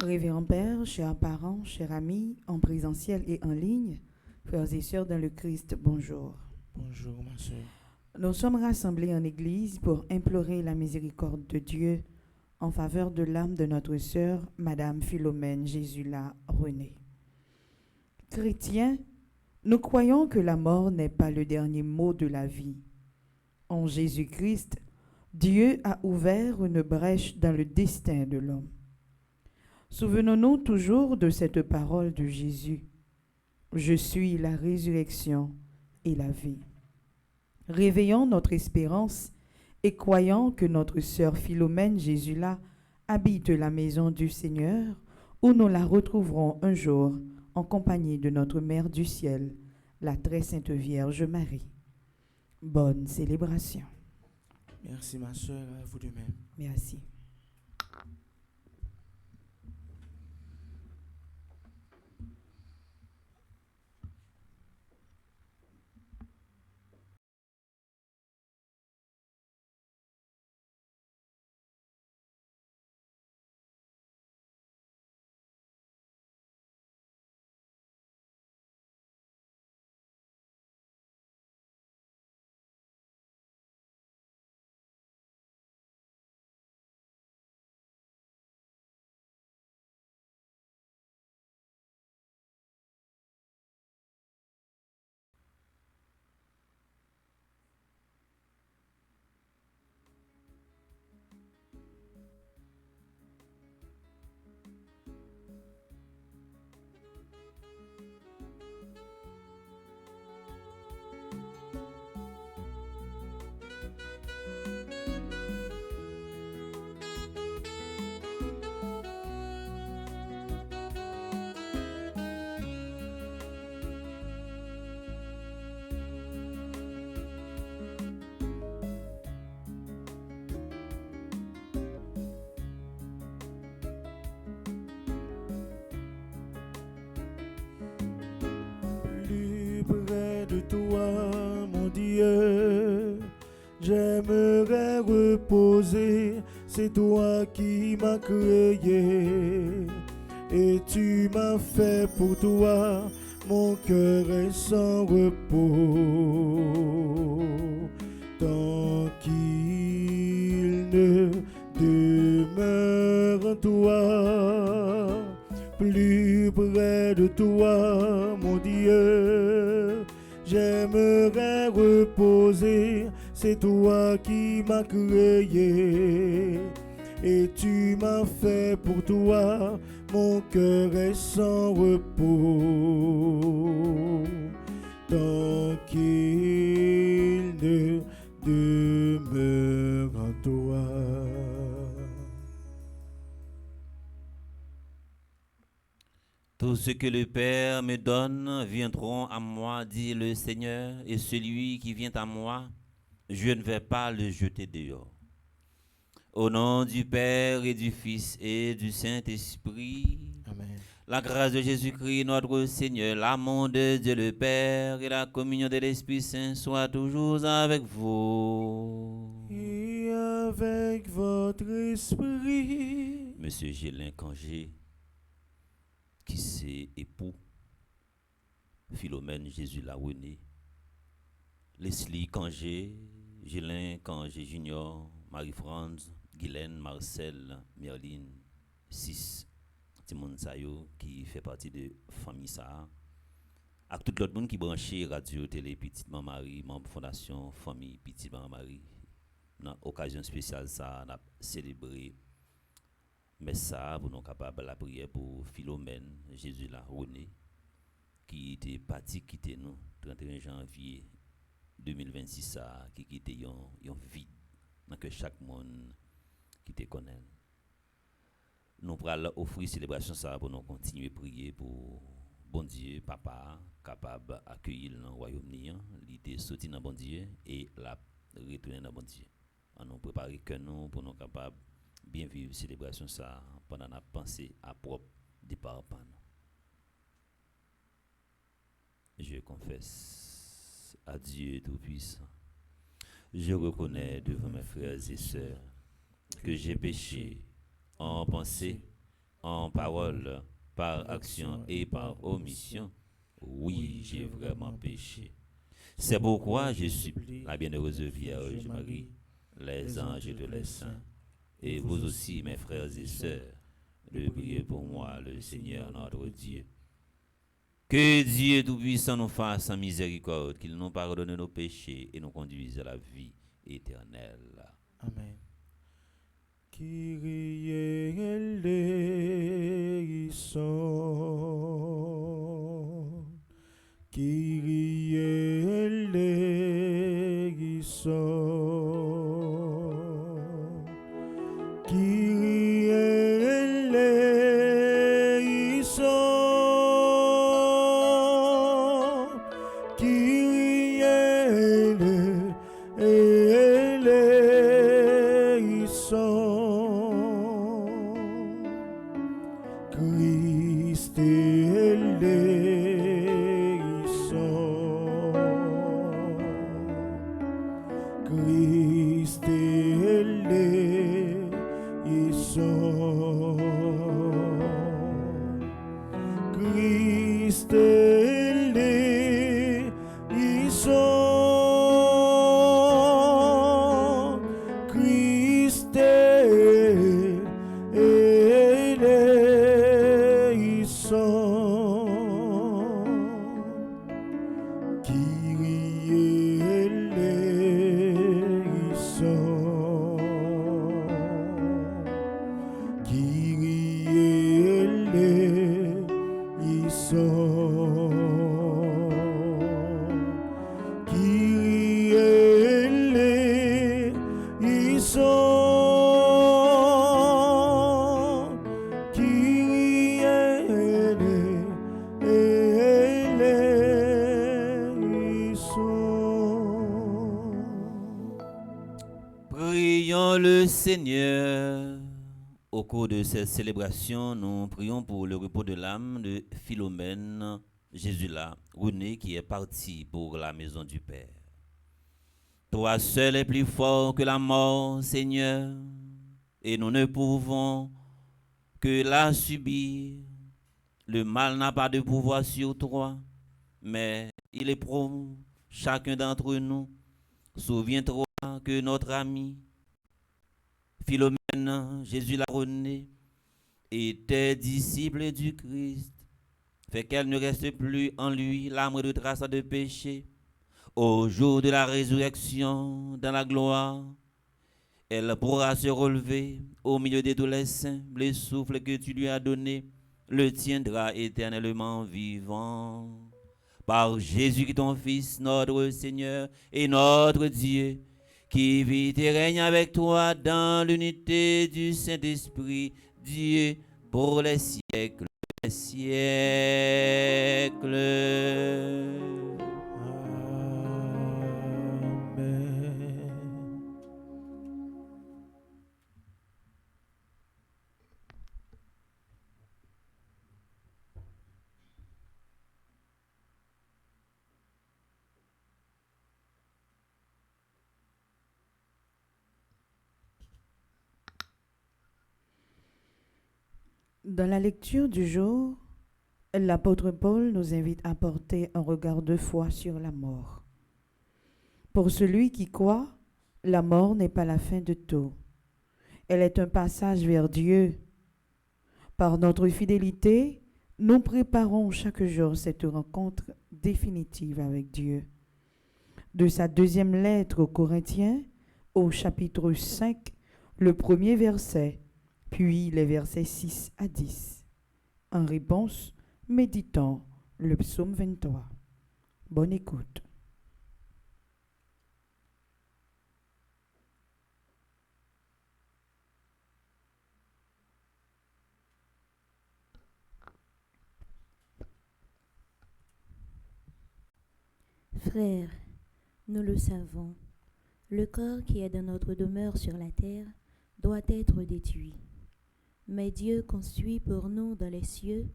Révérend Père, chers parents, chers amis, en présentiel et en ligne, frères et sœurs dans le Christ, bonjour. Bonjour ma soeur. Nous sommes rassemblés en Église pour implorer la miséricorde de Dieu en faveur de l'âme de notre sœur, Madame Philomène Jésula René. Chrétiens, nous croyons que la mort n'est pas le dernier mot de la vie. En Jésus-Christ, Dieu a ouvert une brèche dans le destin de l'homme. Souvenons-nous toujours de cette parole de Jésus. Je suis la résurrection et la vie. Réveillons notre espérance et croyons que notre sœur Philomène Jésula habite la maison du Seigneur, où nous la retrouverons un jour en compagnie de notre Mère du ciel, la très sainte Vierge Marie. Bonne célébration. Merci ma soeur, à vous de même. Merci. Plus près de toi, mon Dieu, j'aimerais reposer. C'est toi qui m'as créé et tu m'as fait pour toi. Mon cœur est sans repos tant qu'il ne demeure en toi. Plus près de toi, mon Dieu, j'aimerais reposer. C'est toi qui m'as créé et tu m'as fait pour toi. Mon cœur est sans repos tant qu'il ne demeure en toi. Tout ce que le Père me donne viendront à moi, dit le Seigneur, et celui qui vient à moi, je ne vais pas le jeter dehors. Au nom du Père et du Fils et du Saint-Esprit, Amen. la grâce de Jésus-Christ, notre Seigneur, l'amour de Dieu le Père et la communion de l'Esprit Saint soient toujours avec vous. Et avec votre esprit. Monsieur Gélin Cangé, qui c'est époux, Philomène Jésula René, Leslie Cangé, Gélin Cangé Junior, Marie-France, Guylaine, Marcel, Merlin, 6, Timon Sayo, qui fait partie de famille ça. Avec tout l'autre monde qui branché radio, télé, Petite Maman Marie, membre fondation, famille, Petite Maman Marie. Dans occasion spéciale ça, on a célébré. Mais ça, pour nous capables la prière pour Philomène, Jésus la René, qui était parti quitter nous 31 janvier 2026, ça, qui quittait un vide dans que chaque monde qui te connaît. Nous pourrons offrir célébration ça pour nous continuer à prier pour bon Dieu, papa, capable d'accueillir dans le royaume, l'idée sortir dans bon Dieu et la retourner dans bon Dieu. On nous préparer que nous pour nous capables bien vivre célébration ça pendant la pensée à propre départ par nous. Je confesse à Dieu Tout-Puissant. Je reconnais devant mes frères et sœurs que j'ai péché en pensée, en parole, par action et par omission, oui, j'ai vraiment péché. C'est pourquoi je supplie la bienheureuse Vierge Marie, les anges et tous les saints, et vous aussi, mes frères et sœurs, de prier pour moi, le Seigneur notre Dieu. Que Dieu Tout-Puissant nous fasse en miséricorde, qu'il nous pardonne nos péchés et nous conduise à la vie éternelle. Amen. Kyrie eleison. Kyrie eleison. Kyrie eleison. Kyrie eleison. Christ eleison. Christ eleison. Christ eleison. Christ eleison. Kyrie eleison. Kyrie eleison. Kyrie eleison. Kyrie eleison. Prions le Seigneur. Au cours de cette célébration, nous prions pour le repos de l'âme de Philomène Jésus-là, René, qui est parti pour la maison du Père. Toi seul es plus fort que la mort, Seigneur, et nous ne pouvons que la subir. Le mal n'a pas de pouvoir sur toi, mais il éprouve chacun d'entre nous. Souviens-toi que notre ami Philomène Jésus la René était disciple du Christ, fait qu'elle ne reste plus en lui l'âme de trace de péché. Au jour de la résurrection, dans la gloire, elle pourra se relever au milieu de tous les saints. Le souffle que tu lui as donné le tiendra éternellement vivant. Par Jésus ton Fils, notre Seigneur et notre Dieu, qui vit et règne avec toi dans l'unité du Saint-Esprit, Dieu, pour les siècles des siècles. Amen. Dans la lecture du jour, l'apôtre Paul nous invite à porter un regard de foi sur la mort. Pour celui qui croit, la mort n'est pas la fin de tout. Elle est un passage vers Dieu. Par notre fidélité, nous préparons chaque jour cette rencontre définitive avec Dieu. De sa deuxième lettre aux Corinthiens, au chapitre 5, le premier verset, puis les versets 6 à 10. En réponse, méditons le psaume 23. Bonne écoute. Frères, nous le savons, le corps qui est dans notre demeure sur la terre doit être détruit. Mais Dieu construit pour nous dans les cieux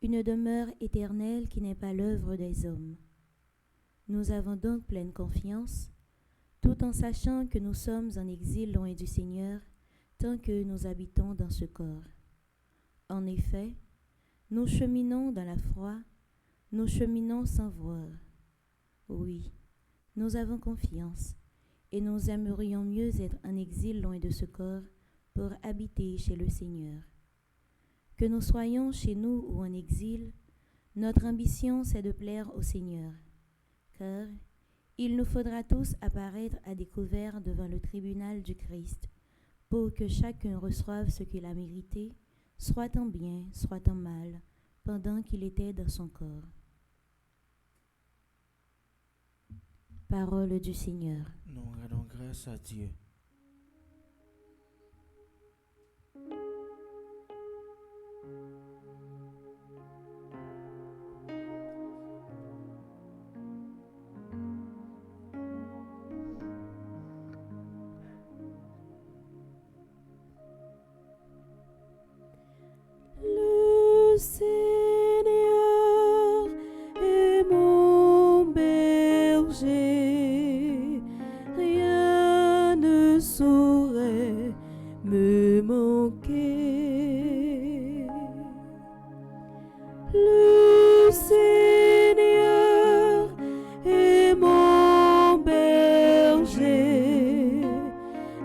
une demeure éternelle qui n'est pas l'œuvre des hommes. Nous avons donc pleine confiance, tout en sachant que nous sommes en exil loin du Seigneur, tant que nous habitons dans ce corps. En effet, nous cheminons dans la foi, nous cheminons sans voir. Oui, nous avons confiance et nous aimerions mieux être en exil loin de ce corps pour habiter chez le Seigneur. Que nous soyons chez nous ou en exil, notre ambition c'est de plaire au Seigneur, car il nous faudra tous apparaître à découvert devant le tribunal du Christ, pour que chacun reçoive ce qu'il a mérité, soit en bien, soit en mal, pendant qu'il était dans son corps. Parole du Seigneur. Nous rendons grâce à Dieu. Le Seigneur est mon berger, rien ne saurait me manquer. Le Seigneur est mon berger,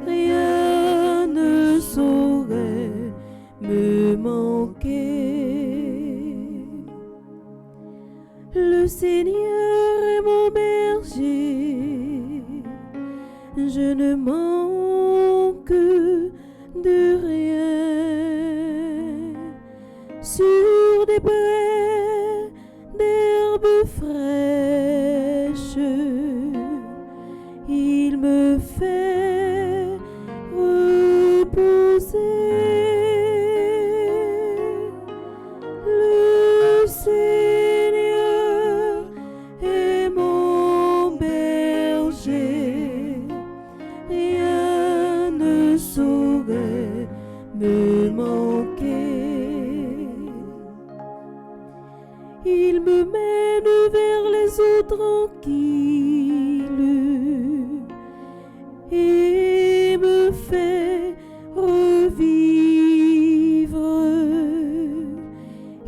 rien ne saurait me manquer. Le Seigneur est mon berger, je ne manque de rien. Sur des prés d'herbes fraîches, il me fait reposer. Le Seigneur est mon berger, rien ne saurait me manquer. Il me mène vers les eaux tranquilles et me fait revivre.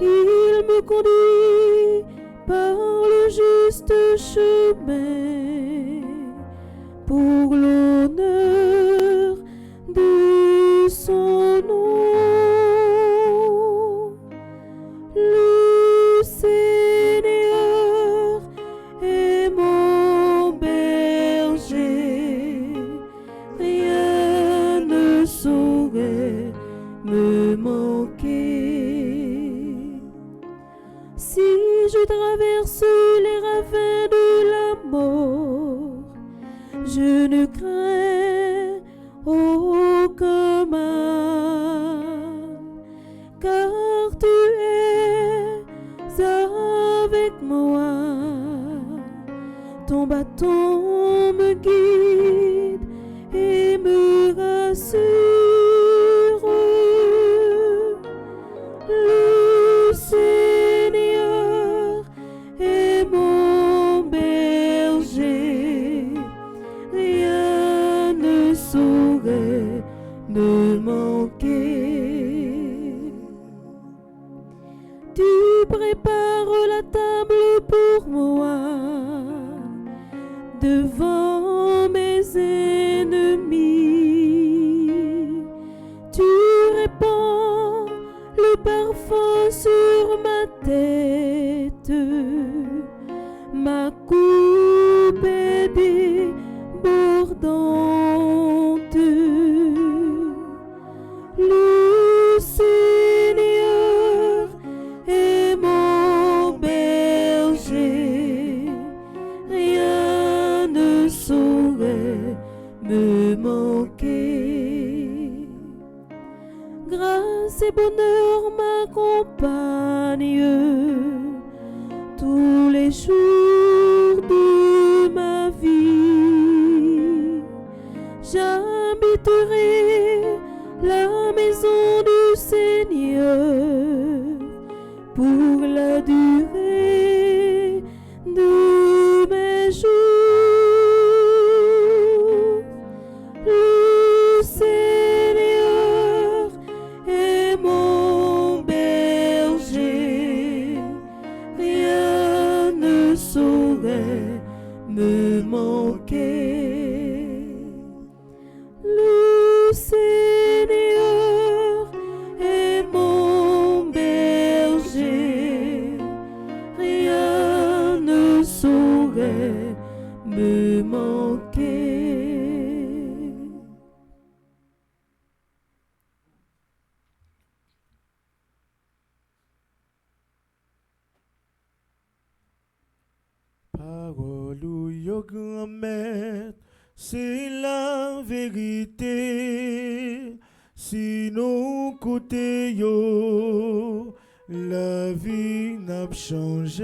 Il me conduit par le juste chemin pour l'honneur de son nom. Le Seigneur est mon berger, rien ne saurait me manquer. Si je traverse les ravins de la mort, je ne crains aucun mal, car tu es avec moi. Ton bâton me guide et me rassure. Le Seigneur est mon berger, rien ne saurait me manquer. Tu prépares la table pour moi devant mes ennemis. Tu répands le parfum sur ma tête, ma coupe est débordante. Le Seigneur est mon berger, rien ne saurait me manquer. Grâce et bonheur m'accompagnent tous les jours de ma vie. J'habiterai la maison du Seigneur pour la durée de mes jours. Le Seigneur est mon Parole ou yo grand-mère, c'est la vérité. Si nous côté yo, la vie n'a changé.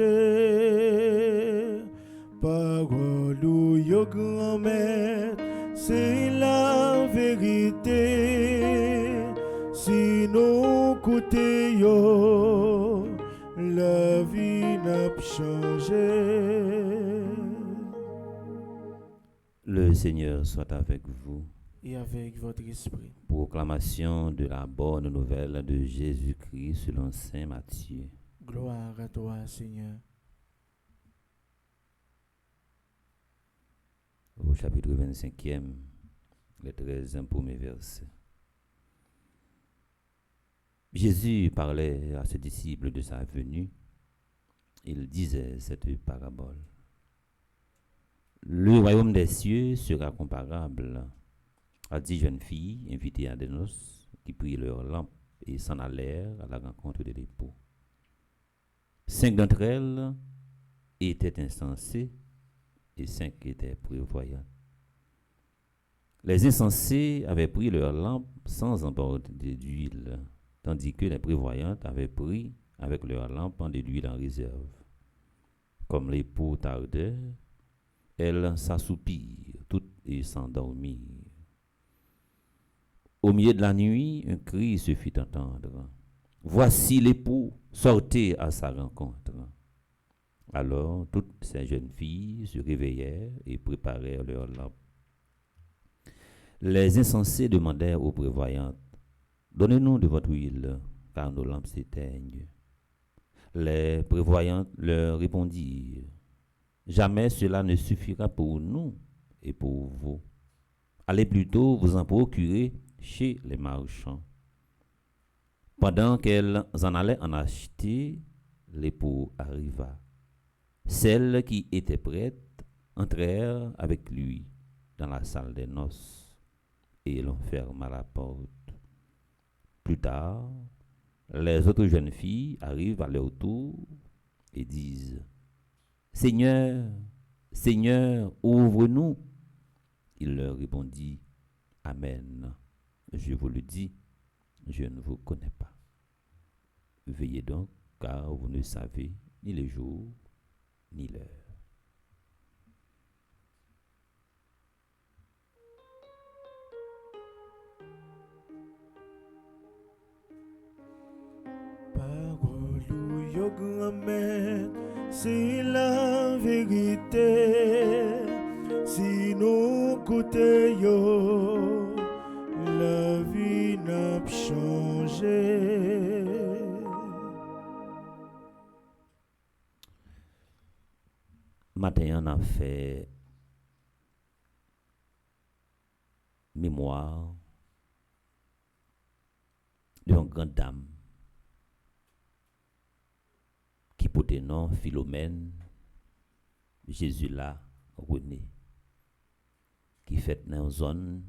Parole ou yo grand-mère, c'est la vérité. Si nous côté yo, la vie n'a changé. Le Seigneur soit avec vous. Et avec votre esprit. Proclamation de la bonne nouvelle de Jésus-Christ selon saint Matthieu. Gloire à toi, Seigneur. Au chapitre 25e, le 13e premier verset. Jésus parlait à ses disciples de sa venue. Il disait cette parabole. Le royaume des cieux sera comparable à 10 jeunes filles invitées à des noces qui prirent leurs lampes et s'en allèrent à la rencontre de l'époux. 5 d'entre elles étaient insensées et 5 étaient prévoyantes. Les insensées avaient pris leurs lampes sans emporter d'huile, tandis que les prévoyantes avaient pris avec leurs lampes de l'huile en réserve. Comme l'époux tardait, elles s'assoupirent toutes et s'endormirent. Au milieu de la nuit, un cri se fit entendre. « Voici l'époux, sortez à sa rencontre. » Alors toutes ces jeunes filles se réveillèrent et préparèrent leurs lampes. Les insensés demandèrent aux prévoyantes, « Donnez-nous de votre huile, car nos lampes s'éteignent. » Les prévoyantes leur répondirent, « Jamais cela ne suffira pour nous et pour vous. Allez plutôt vous en procurer chez les marchands. » Pendant qu'elles en allaient en acheter, l'époux arriva. Celles qui étaient prêtes entrèrent avec lui dans la salle des noces et l'on ferma la porte. Plus tard, les autres jeunes filles arrivent à leur tour et disent, « Seigneur, Seigneur, ouvre-nous. » Il leur répondit, « Amen. Je vous le dis, je ne vous connais pas. Veillez donc, car vous ne savez ni le jour ni l'heure. » Parole ou yo grand-mère, c'est la vérité. Si nous côté yo, la vie n'a changé. Matin, on a fait mémoire d'une grande dame qui portait nom Philomène Jésus là René, qui fait dans une zone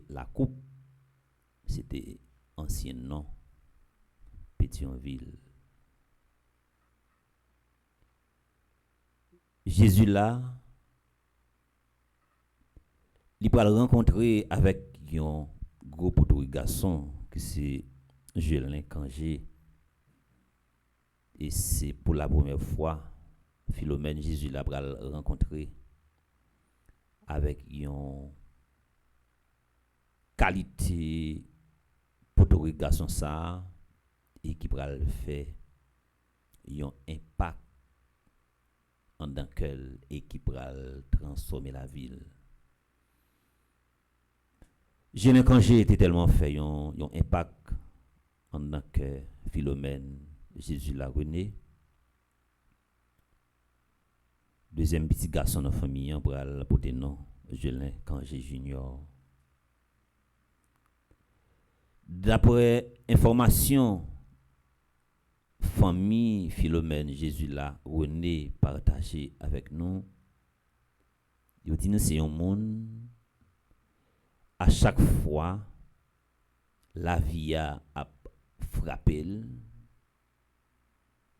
la coupe, c'était ancien nom Pétionville. Jésus là, il va le rencontrer avec un gros poteau garçon qui c'est Jelin Kangé. Et c'est pour la première fois Philomène Jésus là va le rencontrer avec une qualité poteau garçon ça et qui va le faire un impact en dans quel et qui va transformer la ville. Jelin Kangé était tellement fait un impact en tant que Philomène Jésus la René. Deuxième petit garçon de la famille pour le porter nom Jelin Kangé Junior. D'après information famille Philomène Jésus la René partagé avec nous, il dit nous c'est un monde à chaque fois la vie a frappé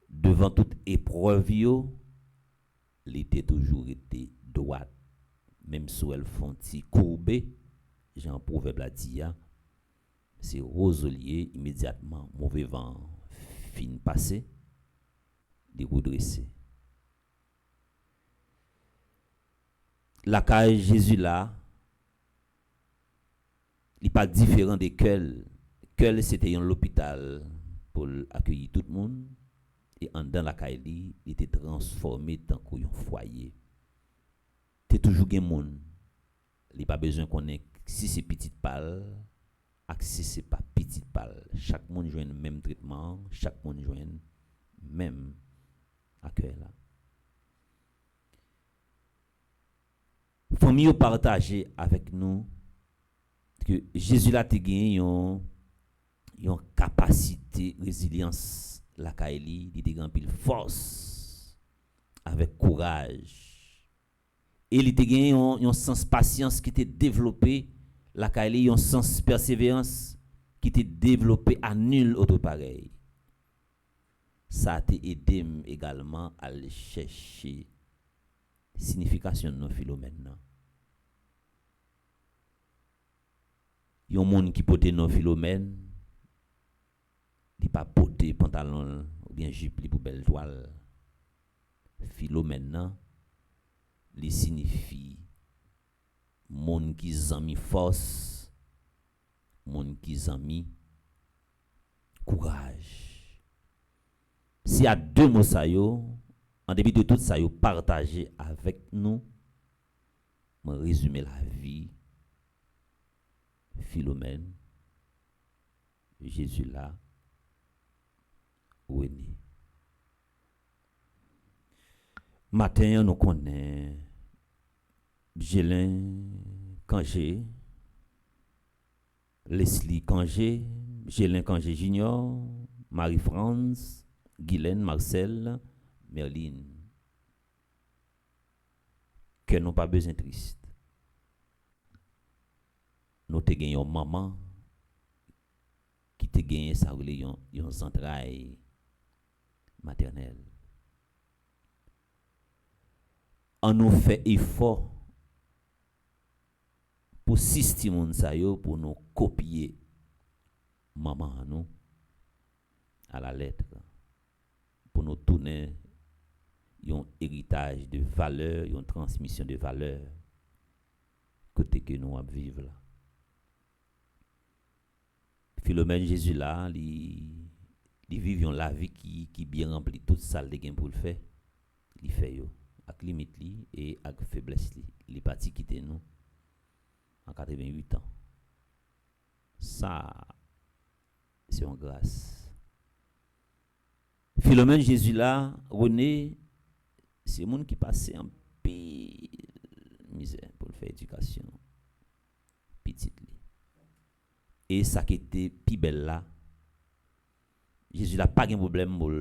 devant toute épreuve yo, était toujours été droite, même si elle font petit courbé, Jean Proverbe l'a dit, c'est roselier immédiatement, mauvais vent, fin passé, de redresser. La caille Jésus là, il n'est pas différent de Keul. Keul c'était un hôpital pour accueillir tout le monde. Et en dans la caille, il était transformé dans un foyer. Tu es toujours un monde. Il n'y a pas besoin qu'on ait si c'est petite pâle, si c'est pas petite pâle. Chaque monde joue le même traitement, chaque monde joue même accueil là. Famille partager avec nous que Jésus l'a gagné une capacité résilience la Kaili, il était rempli de force avec courage et il était gagné un sens patience qui était développé la Kaili, un sens persévérance qui était développé à nul autre pareil. Ça a aidé également à aller chercher signification de nos Philomène. Il y a un monde qui porte nos Philomène, il pas porter pantalon ou bien jupe pour belle toile. Philomène, il signifie monde qui zami force, monde qui zami courage. S'il y a deux mots ça yo, en début de tout ça yo partager avec nous, me résumer la vie Philomène, Jésus là, René. Matin, nous connaissons Gélin Kangé, Leslie Kangé, Gélin Kangé Junior, Marie-France, Guylaine, Marcel, Merline. Que nous pas besoin triste. Nous te gagnons maman qui te gagne sa religion, yon entrailles maternelle. On nous fait effort pour système ça yo pour nous copier maman à nous à la lettre pour nous tourner un héritage de valeurs, une transmission de valeurs côté que nous vivons là. Philomène Jésus là, il vit la vie qui bien remplie toute salle de gain pour le faire. Il fait yo avec limite li et avec faiblesse li. Il parti quitter nous en 88 ans. Ça c'est une grâce. Philomène Jésus là, René, c'est monde qui passait en pile misère pour faire éducation petite li. Et ça qui était plus belle là, Jésus n'a pas de problème pour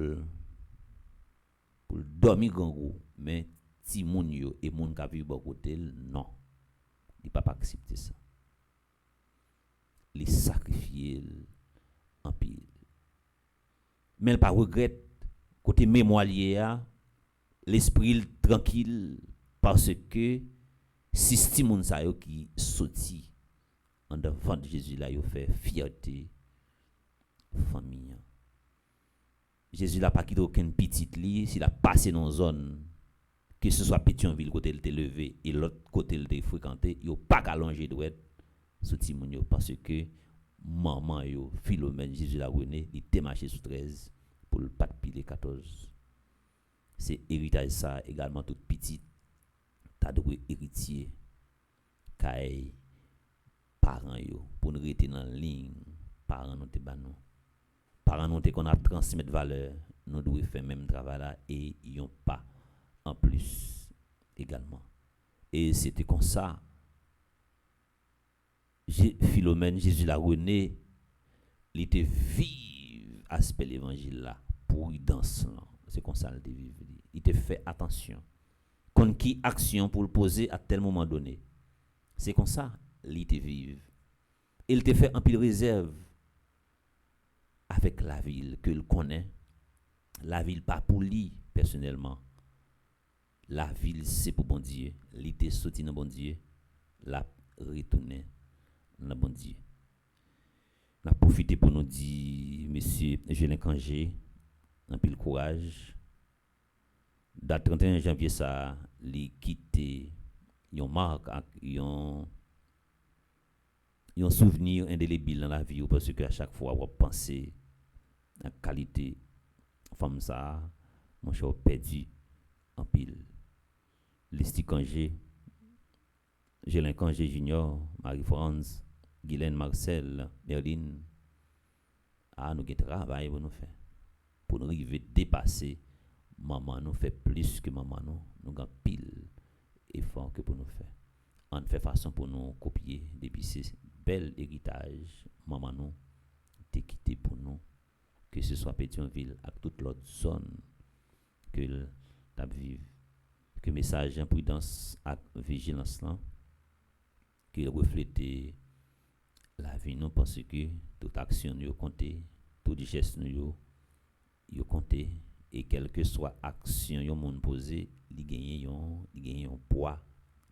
dormir grand gros, mais si moun yo et moun ka vivre bon côté, non. Il pas accepter ça. Il sacrifier en pile. Mais il pas regrette côté mémoire l'esprit tranquille parce que si moun sa yo qui sorti en devant de Jésus là, il fait fierté famille. Jésus n'a pas quitté aucune petite lit, s'il a passé dans une zone, que ce soit Pétionville côté il était levé et l'autre côté il était fréquenté, il n'a pas allongé douette sous Timounio parce que maman yo Philomène Jésus l'a René, il était marché sous 13 pour le pas de pile 14. C'est héritage ça également toute petite. T'as doué héritier kay parents yo pour nous rester dans ligne parents nous te banou parents nous te qu'on a transmettre valeur nous devons faire même travail là et ils ont pas en plus également et c'était comme ça Philomène Jésus la René il était vive aspect l'évangile là prudence là c'est comme ça il était vivre il te fait attention kon qui action pour le poser à tel moment donné c'est comme ça il te vive. Il te fait un pile réserve avec la ville que il connaît. La ville pas pour lui personnellement. La ville, c'est pour bon Dieu. L'été sorti dans bon Dieu. La retourner dans bon Dieu. On a profité pour nous dire, monsieur Gélin Kangé, un peu le courage. Date 31 janvier, ça, les quitter, ils ont marque, ils ont souvenir indélébile dans la vie, parce que à chaque fois, on pense à la qualité femme ça, mon cher perdu en pile. Lesti Kangé, Gélin Kangé Junior, Marie-France, Guylaine Marcel, Merlin, nous avons un travail pour nous faire. Pour nous arriver à dépasser, maman nous fait plus que maman nous avons pile effort que pour nous faire. On fait façon pour nous copier depuis ces bel héritage, maman nous t'es quitté pour nous, que ce soit Pétionville à toute l'autre zone que t'as vivre, que message imprudence et vigilance là, qu'il reflète la vie nous parce que toute action nous compter, tout geste nous yo compter et quelle que soit action yo monde posé, il gagne un poids,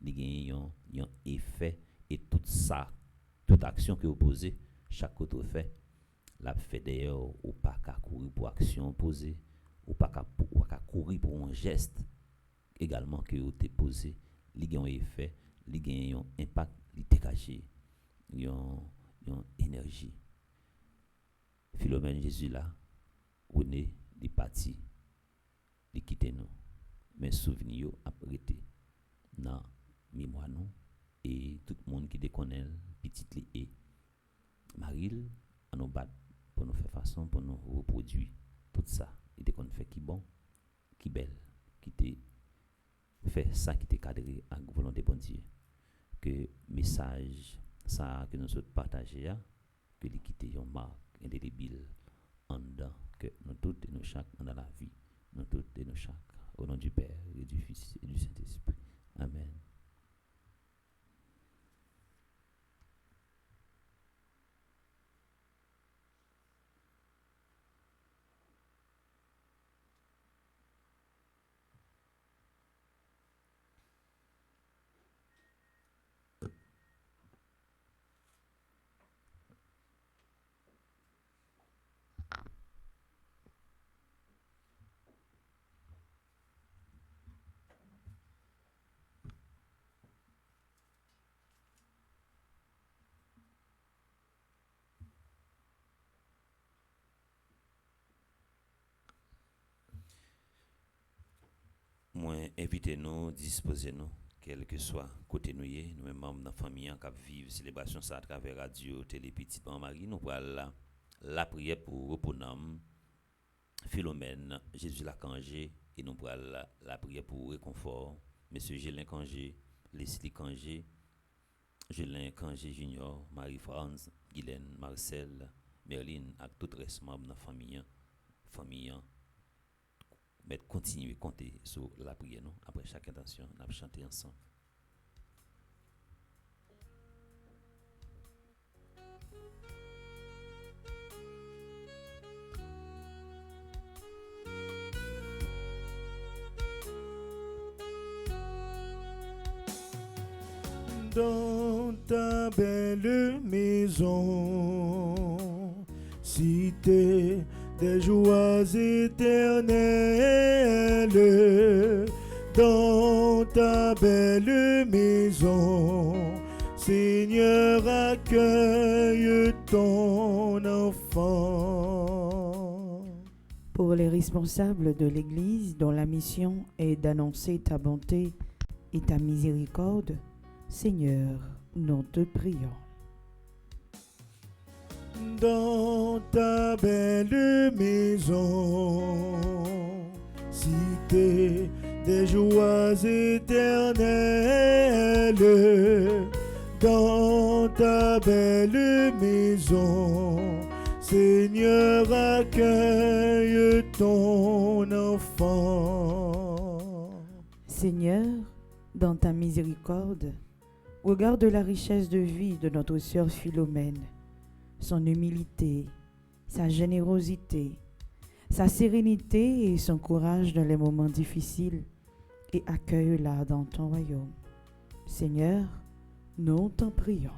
il gagne un effet et tout ça, toute action que vous posez, chaque côté fait, la fait d'ailleurs ou pas qu'à courir pour action posée, ou pas qu'à courir pour un geste également que vous t'es posé, il gagne un effet, il gagne un impact, il dégage une énergie. Philomène Jésus là, René, il parti, il quitte nous, mais souvenir a prêté dans mémoire nous et tout le monde qui déconne petite li et Maril à nous battre pour nous faire façon pour nous reproduire tout ça et dès qu'on fait qui bon qui belle qui te fait ça qui te cadré à volonté bon Dieu que message ça que nous souhaitons partager que les quitter une marque indélébile en dedans que nous toutes et nous chaque dans la vie nous toutes et nous chaque au nom du Père et du Fils et du Saint-Esprit. Amen. Moi, invitez-nous, disposez-nous, quel que soit côté nous, nous-mêmes membres de la famille qui vivent célébration ça à travers radio, télé, petite Marie, nous prenons la prière pour reponam Philomène, Jésus la Kangé, et nous prenons la prière pour réconfort, Monsieur Gélin Kangé, Leslie Kangé, Gélin Kangé Junior, Marie-France, Guylaine, Marcel, Merlin, et tout le reste membres de la famille, mais continuez à compter sur la prière. Non? Après chaque intention, on va chanter ensemble. Dans ta belle maison, cité des joies éternelles, dans ta belle maison, Seigneur, accueille ton enfant. Pour les responsables de l'Église dont la mission est d'annoncer ta bonté et ta miséricorde, Seigneur, nous te prions. Dans ta belle maison, cité des joies éternelles, dans ta belle maison, Seigneur, accueille ton enfant. Seigneur, dans ta miséricorde, regarde la richesse de vie de notre sœur Philomène, son humilité, sa générosité, sa sérénité et son courage dans les moments difficiles, et accueille-la dans ton royaume. Seigneur, nous t'en prions.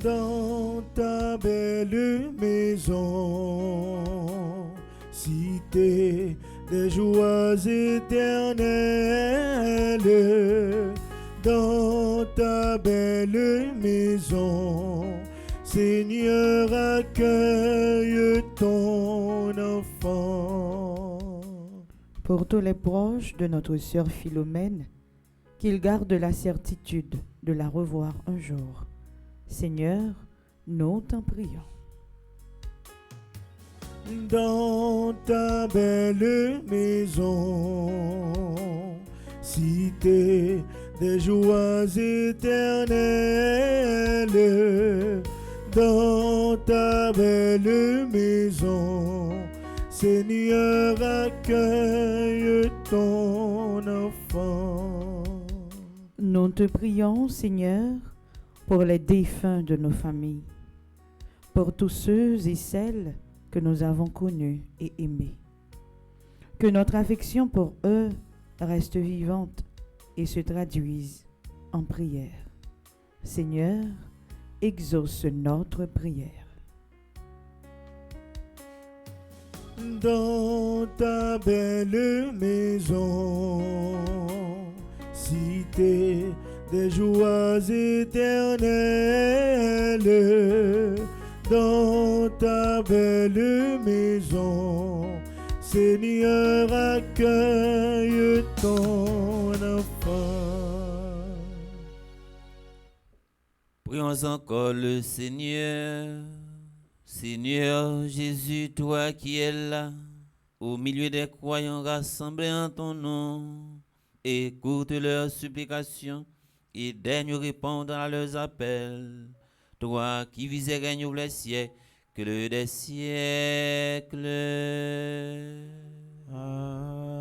Dans ta belle maison, cité des joies éternelles, dans ta belle maison, Seigneur, accueille ton enfant. Pour tous les proches de notre sœur Philomène, qu'ils gardent la certitude de la revoir un jour. Seigneur, nous t'en prions. Dans ta belle maison, cité des joies éternelles, dans ta belle maison, Seigneur, accueille ton enfant. Nous te prions, Seigneur, pour les défunts de nos familles, pour tous ceux et celles que nous avons connus et aimés. Que notre affection pour eux reste vivante et se traduise en prière. Seigneur, exauce notre prière. Dans ta belle maison, cité des joies éternelles, dans ta belle maison, Seigneur, accueille ton enfant. Prions encore le Seigneur. Seigneur Jésus, toi qui es là, au milieu des croyants rassemblés en ton nom, écoute leurs supplications et daigne répondre à leurs appels. Toi qui vis et règnes au les siècles des siècles. Amen.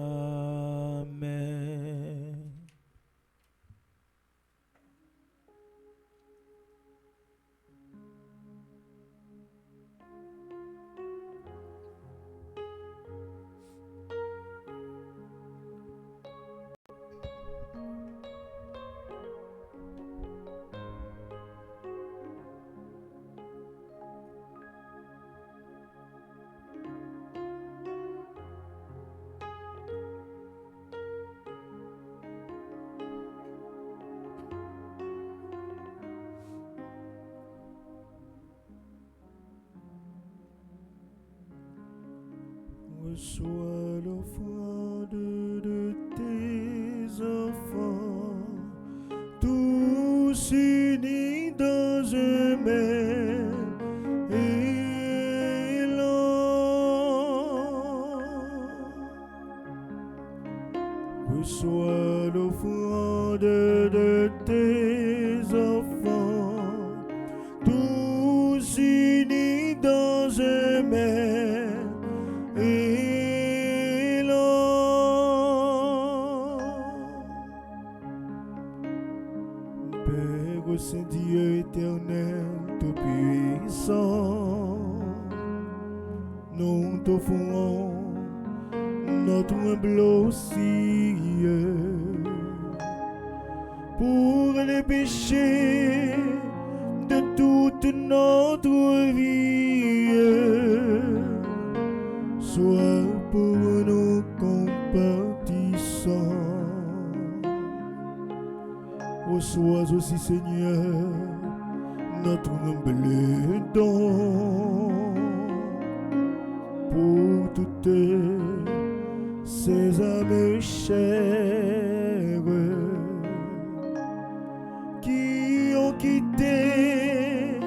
Reçois l'offrande de tes enfants, tous unis dans un même élan. Reçois l'offrande de tes enfants, tous unis dans un même élan. Père Saint-Dieu éternel, tout-puissant, nous t'offrons notre humble aussi pour les péchés de toute notre vie. Sois pour nous compatissant. Reçois aussi, Seigneur, notre humble don pour toutes ces âmes chères qui ont quitté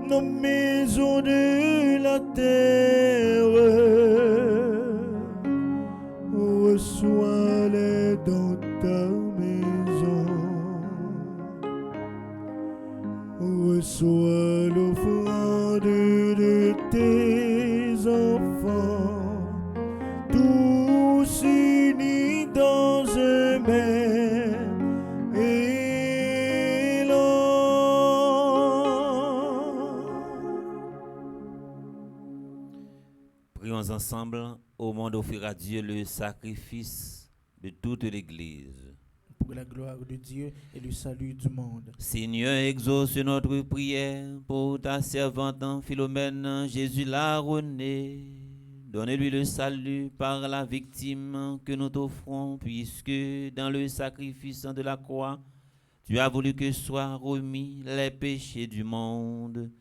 nos maisons de la terre. Reçois-les dans ta maison. Reçois l'offrande de tes enfants, tous unis dans un même élan. Prions ensemble au monde offrir à Dieu le sacrifice de toute l'Église. Pour la gloire de Dieu et le salut du monde. Seigneur, exauce notre prière pour ta servante Philomène, Jésus l'a rené. Donne-lui le salut par la victime que nous t'offrons, puisque dans le sacrifice de la croix, tu as voulu que soient remis les péchés du monde.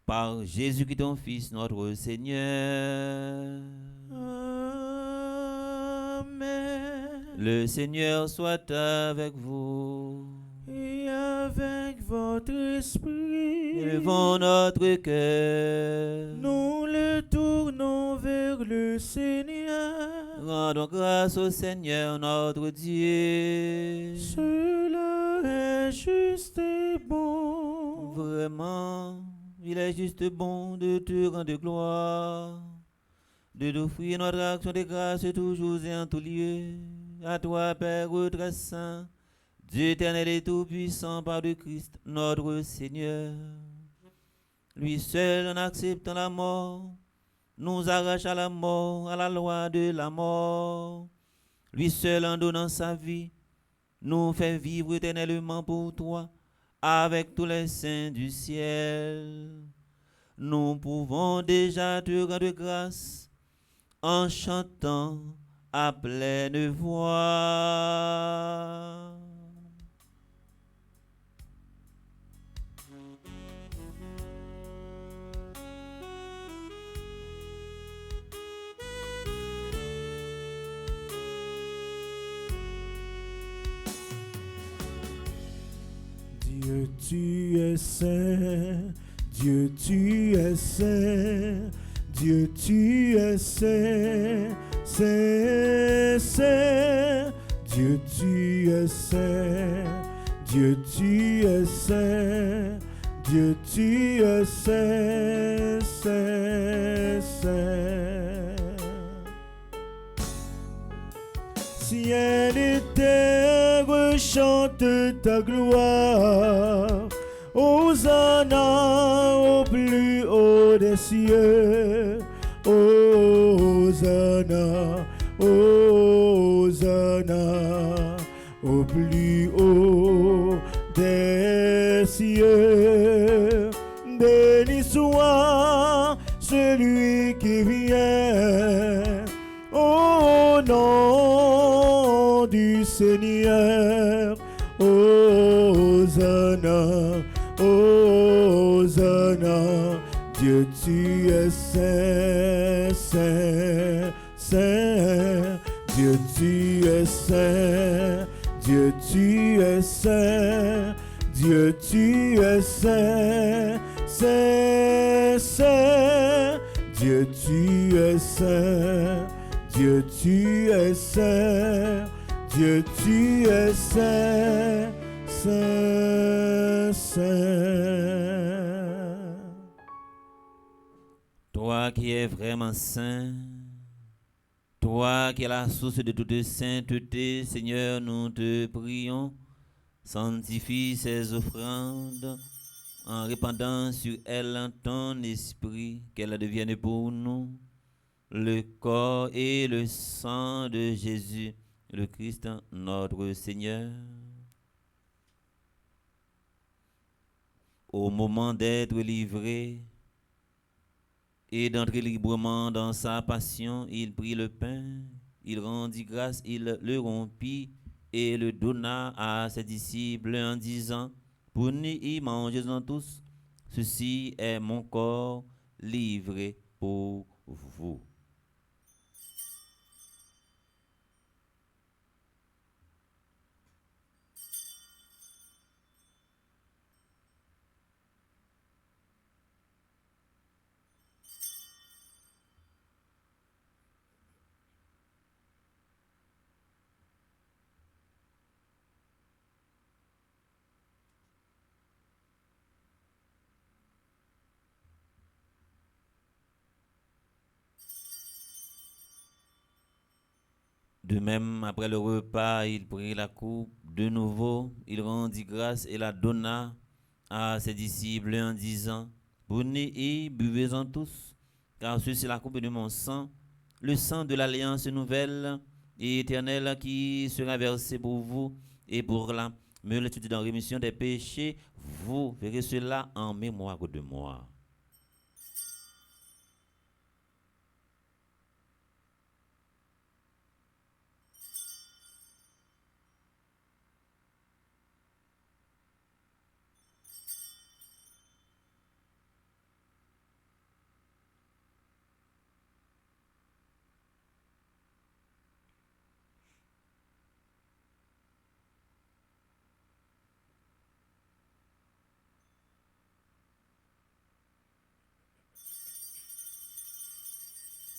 Par Jésus-Christ, ton Fils, notre Seigneur. Amen. Le Seigneur soit avec vous. Et avec votre esprit, Élevons notre cœur. nous le tournons vers le Seigneur. Rendons grâce au Seigneur notre Dieu. Cela est juste et bon. Vraiment, il est juste bon de te rendre gloire, de t'offrir notre action de grâce toujours et en tout lieu. À toi, Père très saint, Dieu éternel et tout-puissant par le Christ, notre Seigneur. Lui seul, en acceptant la mort, nous arrache à la mort, à la loi de la mort. Lui seul, en donnant sa vie, nous fait vivre éternellement pour toi, avec tous les saints du ciel. Nous pouvons déjà te rendre grâce en chantant à pleine voix. Dieu, tu es saint. Dieu, tu es saint. Dieu, tu es saint. Saint, saint. Dieu, tu es saint. Dieu, tu es saint. Dieu, tu es saint, saint, saint. Ciel et terre chantent ta gloire. Hosanna au plus haut des cieux. Hosanna, Hosanna au plus haut des cieux. Béni soit celui qui vient au nom du Seigneur. Hosanna, Hosanna. Dieu, tu es saint, saint, saint. Dieu, tu es saint. Dieu, tu es saint. Dieu, tu es saint, saint, saint. Dieu, tu es saint. Dieu, tu es saint. Dieu, tu es saint, saint, saint. Toi qui es vraiment saint, toi qui es la source de toute sainteté, Seigneur, nous te prions, sanctifie ces offrandes en répandant sur elles ton esprit, qu'elles deviennent pour nous le corps et le sang de Jésus, le Christ, notre Seigneur. Au moment d'être livré et d'entrer librement dans sa passion, il prit le pain, il rendit grâce, il le rompit et le donna à ses disciples en disant: prenez et mangez-en tous, ceci est mon corps livré pour vous. De même, après le repas, il prit la coupe. De nouveau, il rendit grâce et la donna à ses disciples en disant: prenez et buvez-en tous. car ceci est la coupe de mon sang, le sang de l'alliance nouvelle et éternelle qui sera versé pour vous et pour la multitude en rémission des péchés. Vous verrez cela en mémoire de moi.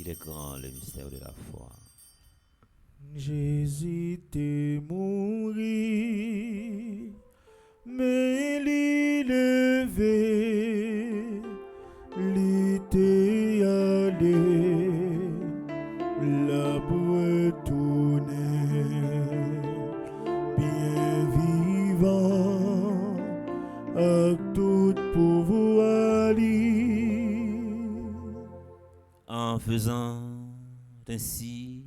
Il est grand le mystère de la foi. Jésus était mourir, mais il est levé, il était allé, la retourner, bien vivant, à tout pouvoir En faisant ainsi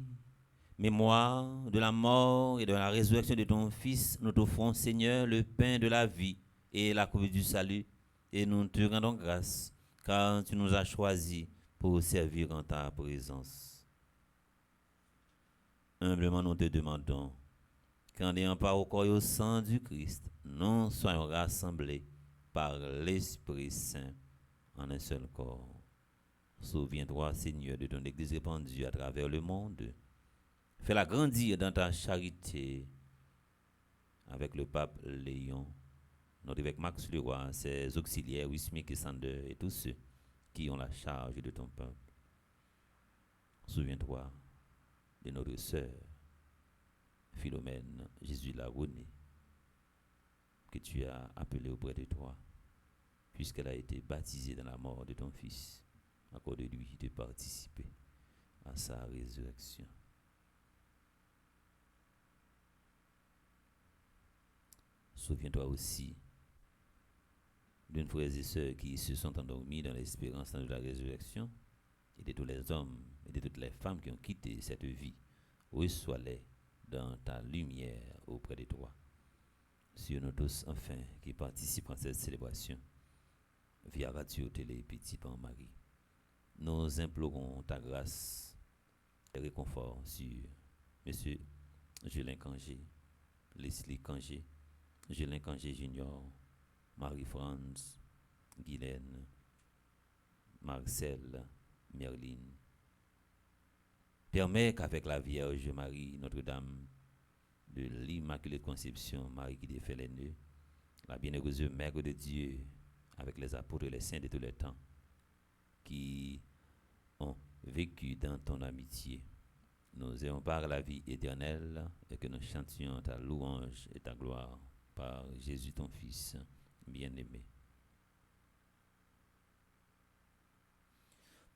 mémoire de la mort et de la résurrection de ton Fils, nous t'offrons, Seigneur, le pain de la vie et la coupe du salut, et nous te rendons grâce, car tu nous as choisis pour servir en ta présence. Humblement, nous te demandons qu'en ayant part au corps et au sang du Christ, nous soyons rassemblés par l'Esprit Saint en un seul corps. Souviens-toi, Seigneur, de ton Église répandue à travers le monde. Fais-la grandir dans ta charité avec le pape Léon, notre évêque Max Leroy, ses auxiliaires, Wismik et Sander, et tous ceux qui ont la charge de ton peuple. Souviens-toi de notre sœur Philomène Jésus la Renée, que tu as appelée auprès de toi, puisqu'elle a été baptisée dans la mort de ton Fils. Accorde-lui de participer à sa résurrection. Souviens-toi aussi de nos frères et sœurs qui se sont endormis dans l'espérance de la résurrection, et de tous les hommes et de toutes les femmes qui ont quitté cette vie. Reçois-les dans ta lumière auprès de toi. Sur nous tous, enfin, qui participent à cette célébration, via Radio Télé Petit Pan Marie. Nous implorons ta grâce et réconfort sur M. Julien Kangé, Leslie Kangé, Julien Kangé Junior, Marie-France, Guylaine, Marcel, Merline. Permets qu'avec la Vierge Marie, Notre-Dame de l'Immaculée Conception, Marie qui défait les nœuds, la bienheureuse Mère de Dieu, avec les apôtres et les saints de tous les temps, qui ont vécu dans ton amitié, nous ayons par la vie éternelle et que nous chantions ta louange et ta gloire par Jésus ton Fils bien-aimé.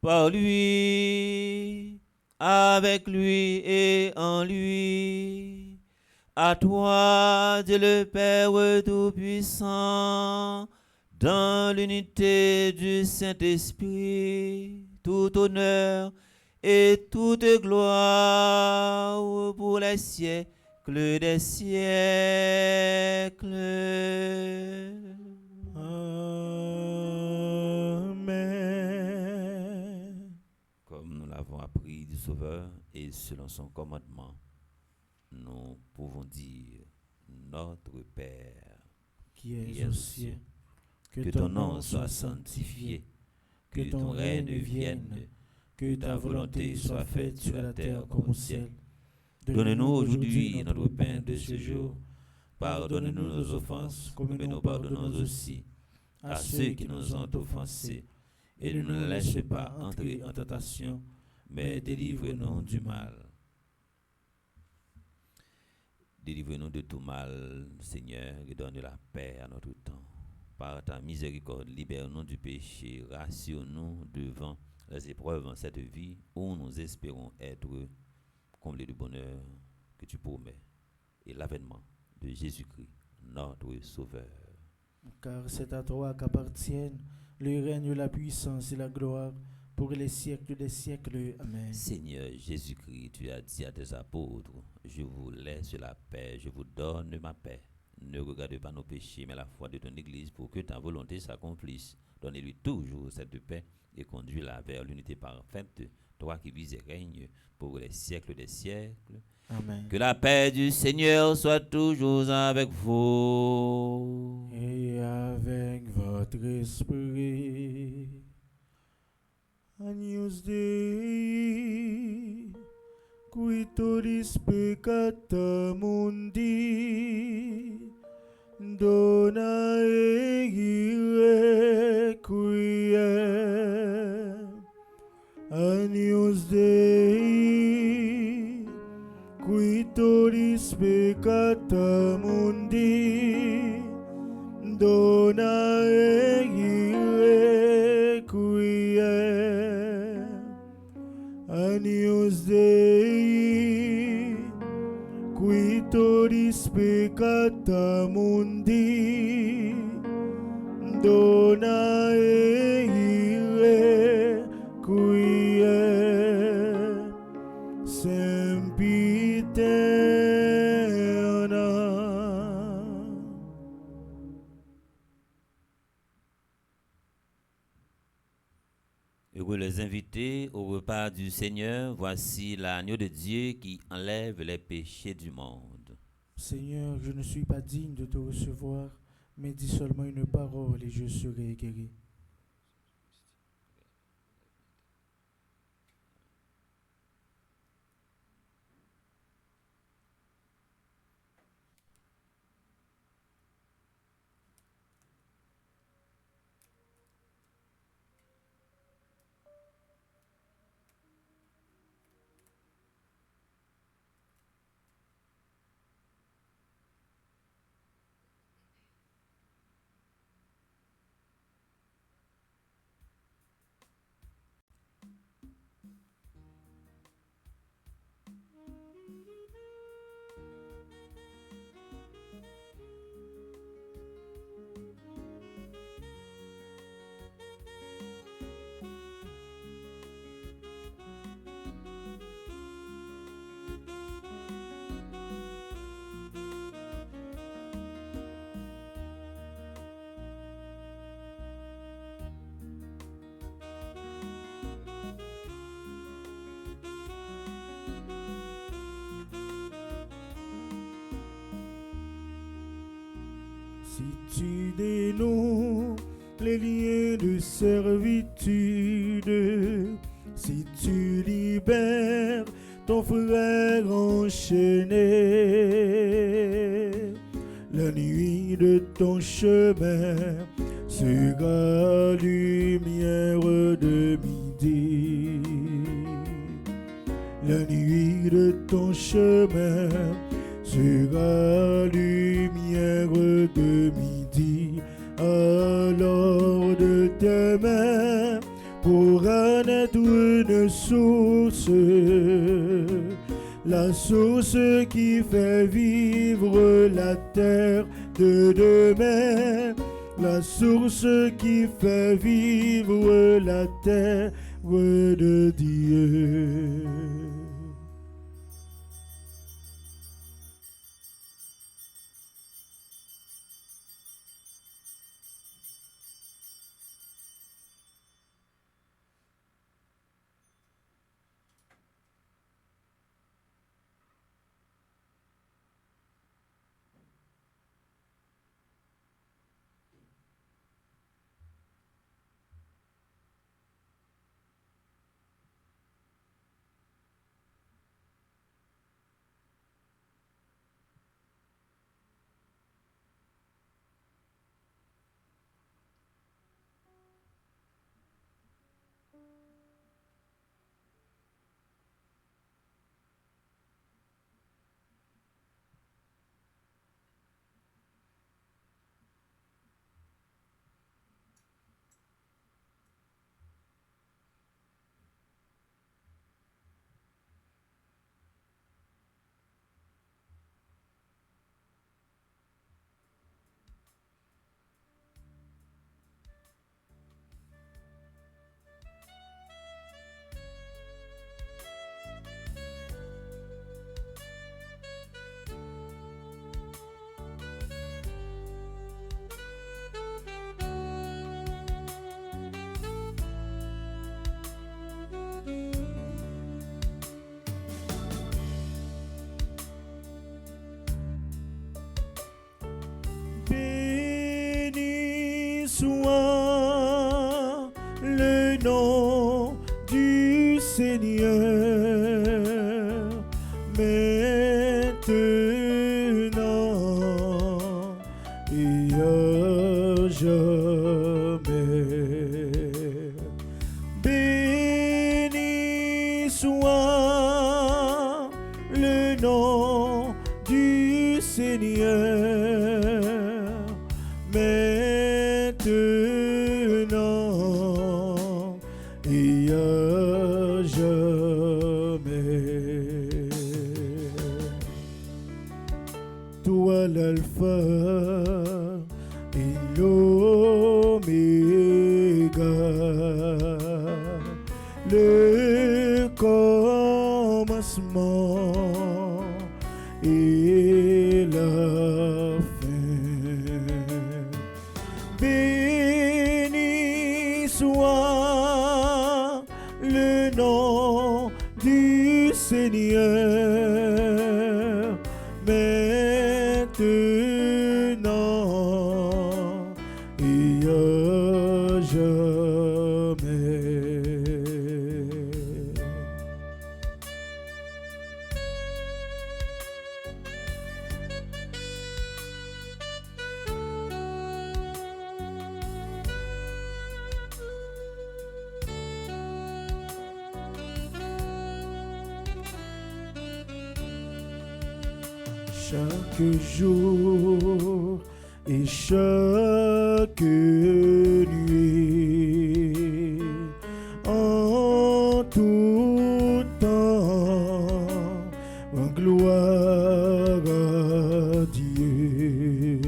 Par lui, avec lui et en lui, à toi, Dieu le Père Tout-Puissant, dans l'unité du Saint-Esprit, tout honneur et toute gloire pour les siècles des siècles. Amen. Comme nous l'avons appris du Sauveur et selon son commandement, nous pouvons dire: Notre Père, Qui est aux cieux, que ton nom soit sanctifié, que ton règne vienne, que ta volonté soit faite sur la terre comme au ciel. Donne-nous aujourd'hui notre pain de ce jour. Pardonne-nous nos offenses, comme nous pardonnons aussi à ceux qui nous ont offensés. Et ne nous laisse pas entrer en tentation, mais délivre-nous du mal. Délivre-nous de tout mal, Seigneur, et donne la paix à notre temps. Par ta miséricorde, libère-nous du péché, rassure-nous devant les épreuves en cette vie où nous espérons être comblés de bonheur que tu promets et l'avènement de Jésus-Christ, notre Sauveur. Car c'est à toi qu'appartiennent le règne, la puissance et la gloire pour les siècles des siècles. Amen. Seigneur Jésus-Christ, tu as dit à tes apôtres, je vous laisse la paix, je vous donne ma paix. Ne regarde pas nos péchés, mais la foi de ton Église pour que ta volonté s'accomplisse. Donnez-lui toujours cette paix et conduis-la vers l'unité parfaite, toi qui vis et règnes pour les siècles des siècles. Amen. Que la paix du Seigneur soit toujours avec vous. Et avec votre esprit. Agnus Dei, qui tollis peccata mundi, dona egire quiem. Agnus Dei, qui tollis peccata mundi, dona egire quiem. Agnus Dei, qui tollis peccata mundi, dona egire quiem. Sempiterna. Heureux les invités au repas du Seigneur, voici l'agneau de Dieu qui enlève les péchés du monde. Seigneur, je ne suis pas digne de te recevoir, mais dis seulement une parole et je serai guéri. Si tu dénoues les liens de servitude, si tu libères ton frère enchaîné, la nuit de ton chemin sera lumière de midi. La nuit de ton chemin sera lumière de midi. Alors de tes mains pourra naître une source, la source qui fait vivre la terre de demain, la source qui fait vivre la terre de Dieu. le nom du Seigneur, maintenant et à jamais. Béni soit le nom du Seigneur, maintenant et à jamais. Toi l'alpha et l'oméga, le commencement et la fin. Béni soit le nom du Seigneur, maintenant et à jamais. Chaque jour et chaque nuit, en tout temps, en gloire à Dieu.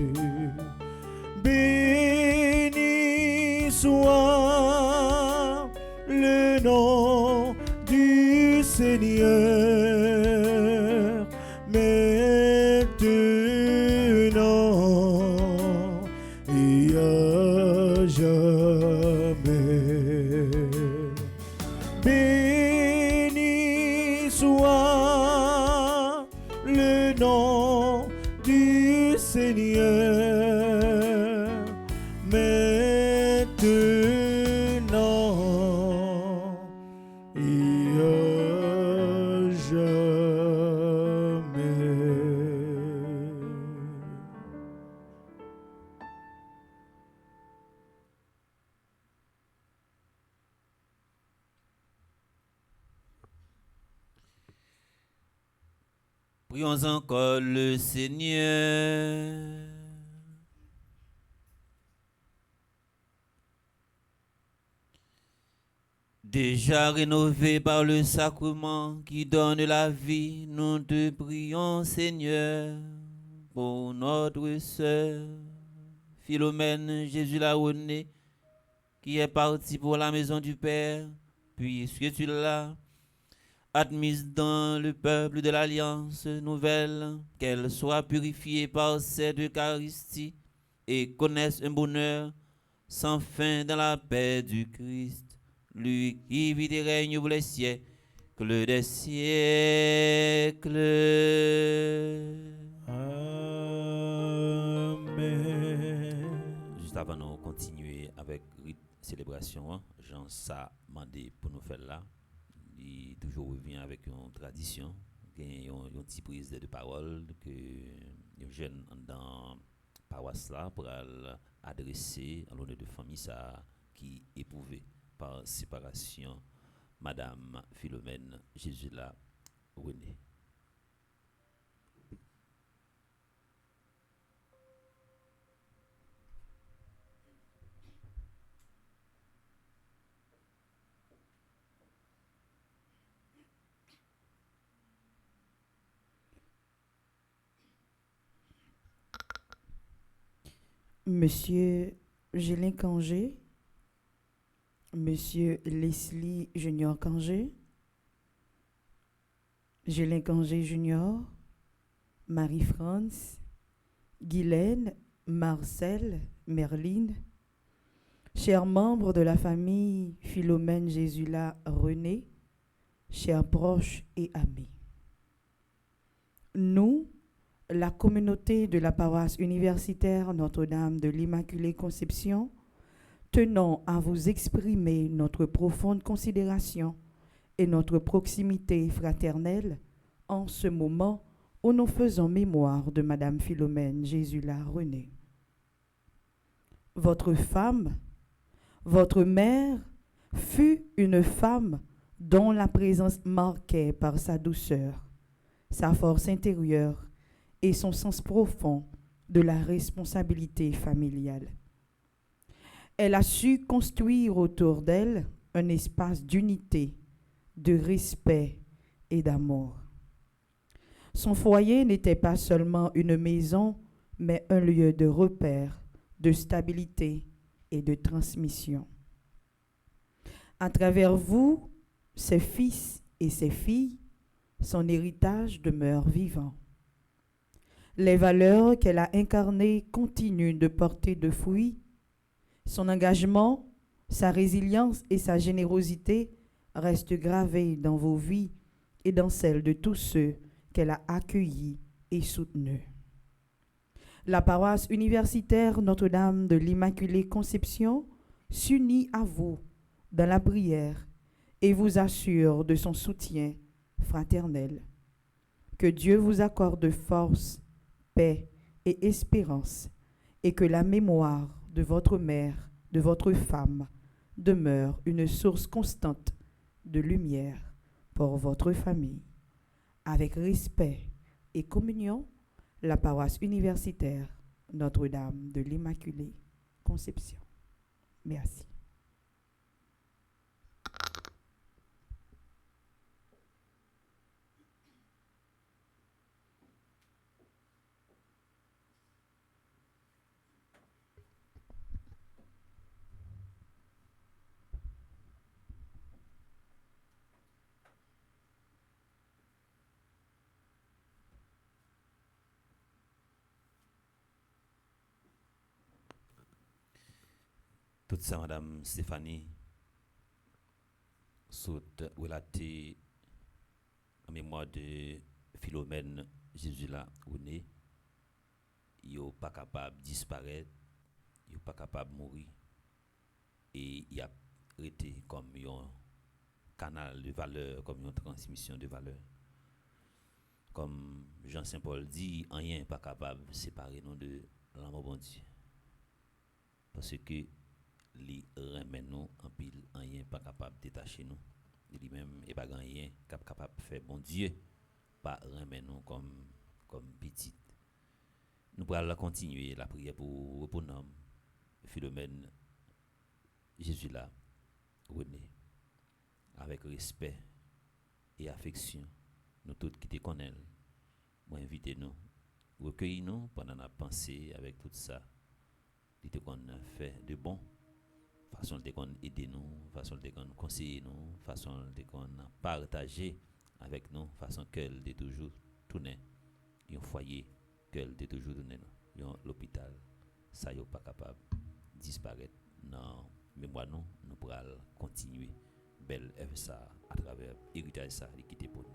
Béni soit le nom du Seigneur, maintenant et à jamais. Béni soit le nom du Seigneur, maintenant et à jamais. Prions encore le Seigneur. Déjà rénové par le sacrement qui donne la vie, nous te prions, Seigneur, pour notre sœur Philomène Jésus la Renée, qui est partie pour la maison du Père, puisque tu l'as admise dans le peuple de l'Alliance nouvelle, qu'elle soit purifiée par cette Eucharistie et connaisse un bonheur sans fin dans la paix du Christ, lui qui vit et règne pour les siècles des siècles. Amen. Juste avant de continuer avec rite célébration, Jean ça demandé pour nous faire là. Il toujours revient avec une tradition, une petite prise de parole que les jeunes dans paroisse là pour adresser à l'honneur de famille ça qui éprouvait par séparation Madame Philomène Jésus la Renée. Monsieur Gélin Cangé, Monsieur Leslie Junior Cangé, Gélin Cangé Junior, Marie-France, Guylaine, Marcel, Merline, chers membres de la famille Philomène Jésus-la Renée, chers proches et amis. Nous, la communauté de la paroisse universitaire Notre-Dame de l'Immaculée Conception, tenons à vous exprimer notre profonde considération et notre proximité fraternelle en ce moment où nous faisons mémoire de Madame Philomène Jésula René. Votre femme, votre mère, fut une femme dont la présence marquait par sa douceur, sa force intérieure et son sens profond de la responsabilité familiale. Elle a su construire autour d'elle un espace d'unité, de respect et d'amour. Son foyer n'était pas seulement une maison, mais un lieu de repère, de stabilité et de transmission. À travers vous, ses fils et ses filles, son héritage demeure vivant. Les valeurs qu'elle a incarnées continuent de porter de fruits. Son engagement, sa résilience et sa générosité restent gravés dans vos vies et dans celles de tous ceux qu'elle a accueillis et soutenus. La paroisse universitaire Notre-Dame de l'Immaculée Conception s'unit à vous dans la prière et vous assure de son soutien fraternel. Que Dieu vous accorde force, paix et espérance, et que la mémoire de votre mère, de votre femme, demeure une source constante de lumière pour votre famille. Avec respect et communion, la paroisse universitaire Notre-Dame de l'Immaculée Conception. Merci. Tout ça, Madame Stéphanie, saute relaté en mémoire de Philomène Jésula René. Il n'est pas capable de disparaître, il n'est pas capable de mourir. Et il a été comme un canal de valeur, comme une transmission de valeur. Comme Jean Saint-Paul dit, rien n'est pas capable de séparer nous de l'amour bon Dieu. Parce que les remet nous en pile, rien pas capable de détacher nous. Lui-même, et pas rien capable de faire bon Dieu, pas remet nous comme petit. Nous allons continuer la prière pour nous, Philomène Jésula René, avec respect et affection. Nous tous qui te connaissons, moi invitez nous, recueillez nous pendant la pensée avec tout ça, qui te qu'on fait de bon. Façon de qu'on aider nous, façon de qu'on conseiller nous, façon de qu'on partager avec nous, façon qu'elle de toujours tourner un foyer, qu'elle de toujours tourner un l'hôpital, ça n'est pas capable de disparaître. Non, mais moi nous pourrons continuer belle œuvre ça à travers l'héritage ça qui était pour nous.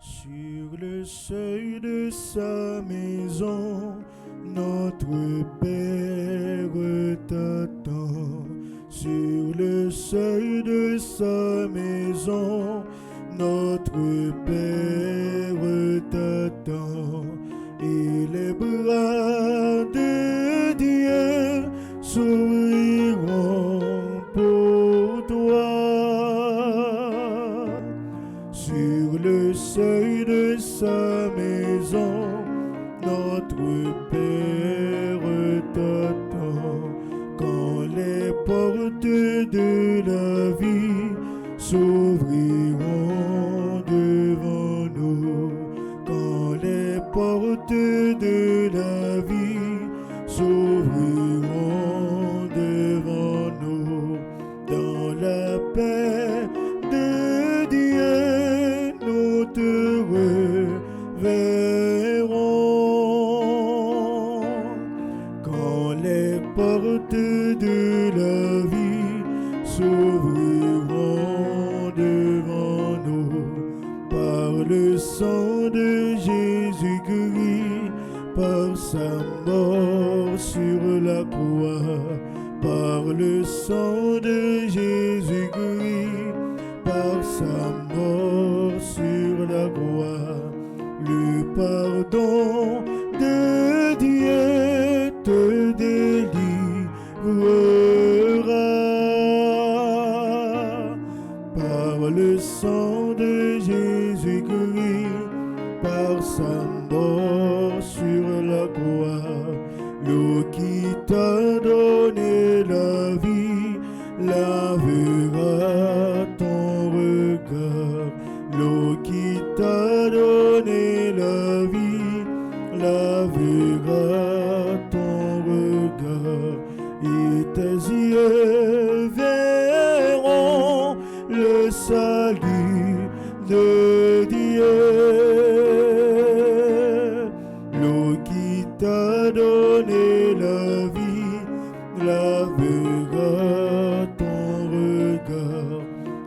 Sur le seuil de sa maison, notre Père t'attend. Sur le seuil de sa maison, notre Père t'attend. Et les bras de Dieu s'ouvriront pour toi. Sur le seuil de sa maison, notre Père t'attend. Quand les portes de la vie s'ouvriront devant nous, quand les portes de la vie s'ouvriront devant nous, dans la paix de Dieu, nous te reverrons. Quand les portes de la vie s'ouvriront le sang de Jésus-Christ, par sa mort sur la croix, par le sang de Jésus-Christ, par sa mort sur la croix, le pardon de Dieu te délivrera. Par le sang de Jésus-Christ, par sa mort sur la croix, l'eau qui t'a donné la vie lavera ton regard. L'eau qui t'a donné la vie lavera ton regard, et tes yeux verront le salut de Dieu. L'eau qui t'a donné la vie lavera ton regard.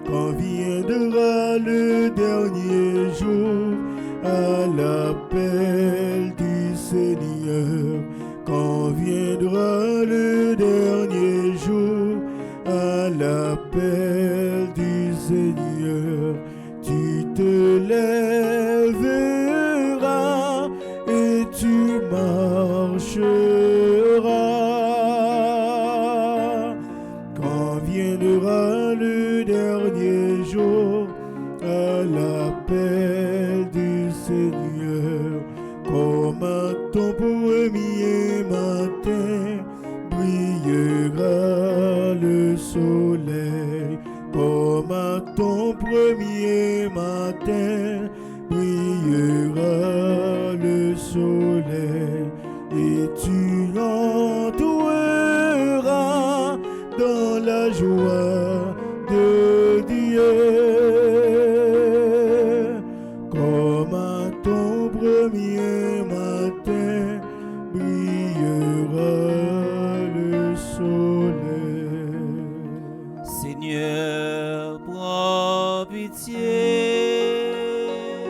Quand viendra le dernier jour, à l'appel du Seigneur, quand viendra le dernier jour, à l'appel du Seigneur, tu te lèveras et tu marcheras. Quand viendra le dernier jour, à l'appel du Seigneur, comme à ton premier matin, brillera le soleil. Comme à ton premier matin, brillera le soleil, et tu entreras dans la joie de Dieu. Comme à ton premier matin, brillera le soleil. Seigneur, prends pitié.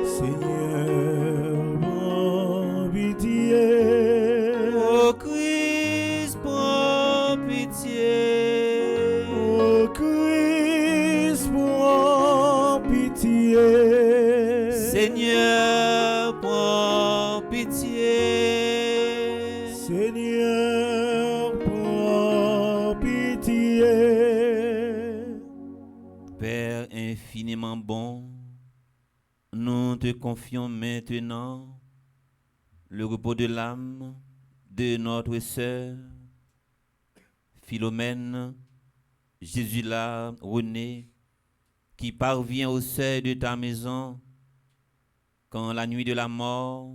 Seigneur, prends pitié. Ô Christ, prends pitié. Ô Christ, prends pitié. Seigneur, prends pitié. Seigneur, prends pitié. Père infiniment bon, nous te confions maintenant le repos de l'âme de notre sœur Philomène Jésus-là René, qui parvient au seuil de ta maison quand la nuit de la mort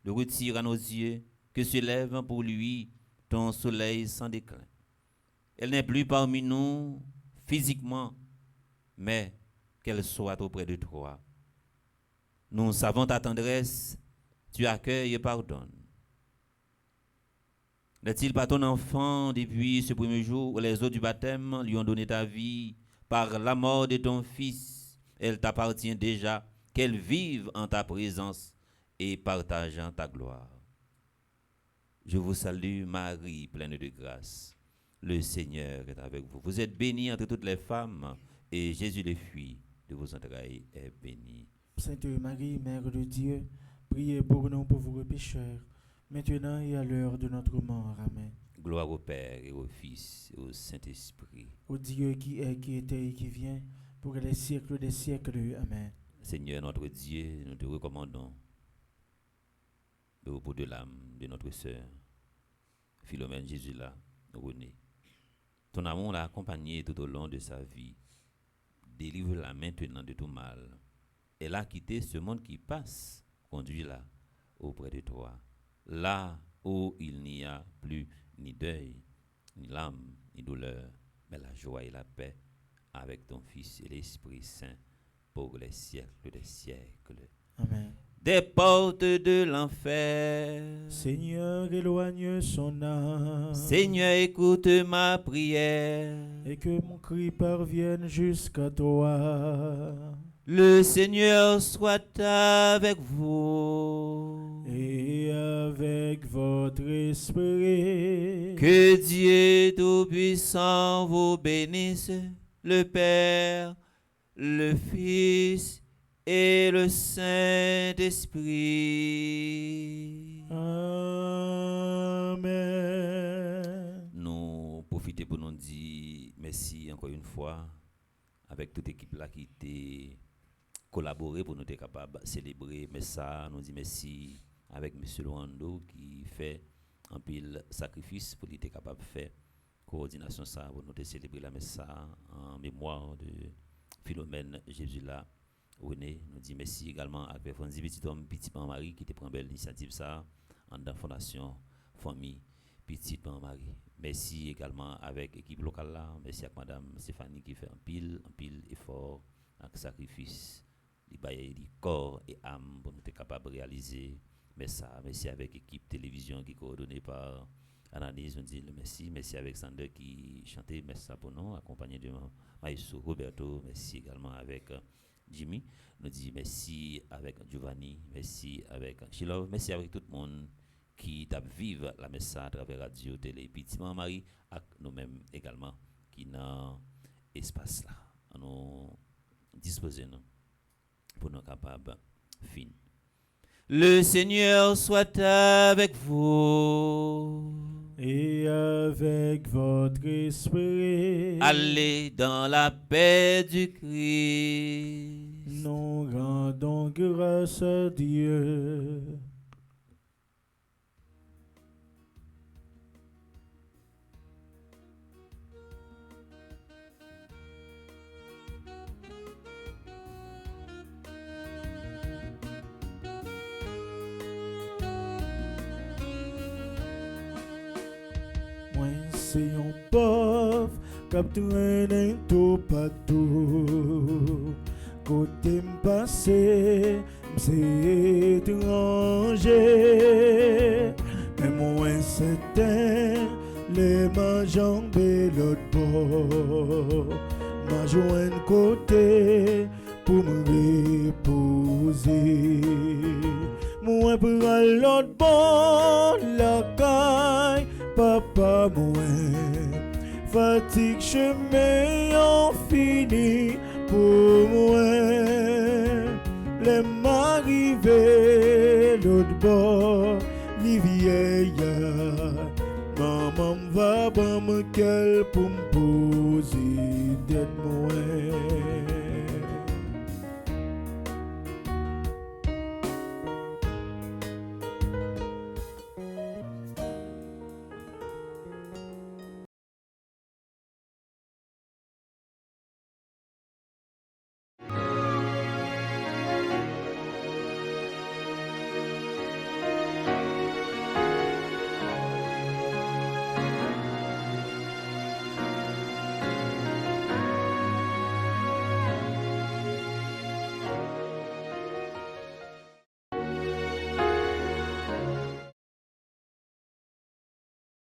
le retire à nos yeux, que se lève pour lui ton soleil sans déclin. Elle n'est plus parmi nous physiquement, mais qu'elle soit auprès de toi. Nous savons ta tendresse, tu accueilles et pardonnes. N'est-il pas ton enfant depuis ce premier jour où les eaux du baptême lui ont donné ta vie par la mort de ton fils? Elle t'appartient déjà, qu'elle vive en ta présence et partageant ta gloire. Je vous salue Marie, pleine de grâce. Le Seigneur est avec vous. Vous êtes bénie entre toutes les femmes, et Jésus, le fruit de vos entrailles, est béni. Sainte Marie, Mère de Dieu, priez pour nous pauvres pécheurs, maintenant et à l'heure de notre mort. Amen. Gloire au Père et au Fils et au Saint-Esprit. Au Dieu qui est, qui était et qui vient, pour les siècles des siècles. Amen. Seigneur notre Dieu, nous te recommandons le repos de l'âme de notre sœur Philomène Jésus-là René. Ton amour l'a accompagnée tout au long de sa vie. Délivre-la maintenant de tout mal. Elle a quitté ce monde qui passe. Conduis-la auprès de toi. Là où il n'y a plus ni deuil, ni larmes, ni douleur, mais la joie et la paix avec ton Fils et l'Esprit Saint pour les siècles des siècles. Amen. Des portes de l'enfer, Seigneur, éloigne son âme. Seigneur, écoute ma prière. Et que mon cri parvienne jusqu'à toi. Le Seigneur soit avec vous. Et avec votre esprit. Que Dieu Tout-Puissant vous bénisse, le Père, le Fils et le Saint-Esprit. Amen. Nous profitons pour nous dire merci encore une fois avec toute l'équipe là qui était collaboré pour nous être capables de célébrer. Mais ça, nous dit merci avec M. Loando qui fait un pile sacrifice pour être capable de faire coordination ça pour nous célébrer la messe en mémoire de Philomène Jésus-là René. Nous dit merci également avec Franzi Petit Homme Petit Marie qui te prend belle initiative ça en la fondation famille Petit Marie. Merci également avec l'équipe locale là, merci à madame Stéphanie qui fait un pile effort un sacrifice il baille du corps et âme pour nous être capable de réaliser. Mais ça, merci avec l'équipe télévision qui est coordonnée par Ananis, on dit merci avec Sander qui chantait, merci pour nous, accompagné de Maïsou Roberto, merci également avec Jimmy, nous dit merci avec Giovanni, merci avec Chilov, merci avec tout le monde qui t'a vivre la messe à travers radio, télé, Petit Marie, et nous-mêmes également qui dans espace là, nous disposer nous pour nous capables fin. Le Seigneur soit avec vous. Et avec votre esprit. Allez dans la paix du Christ. Nous rendons grâce à Dieu. C'est un pauvre qui traîne tout partout. Côté m'passé, c'est étranger. Mais moi certain, les mains jambes l'autre bord. Ma joint côté pour me reposer. Moi pour l'autre bord, la caille. Papa moi, fatigue chemin en fini pour moi. Les m'arriver l'autre bord, les vieillards. Maman va bon quel pour me poser d'être moi.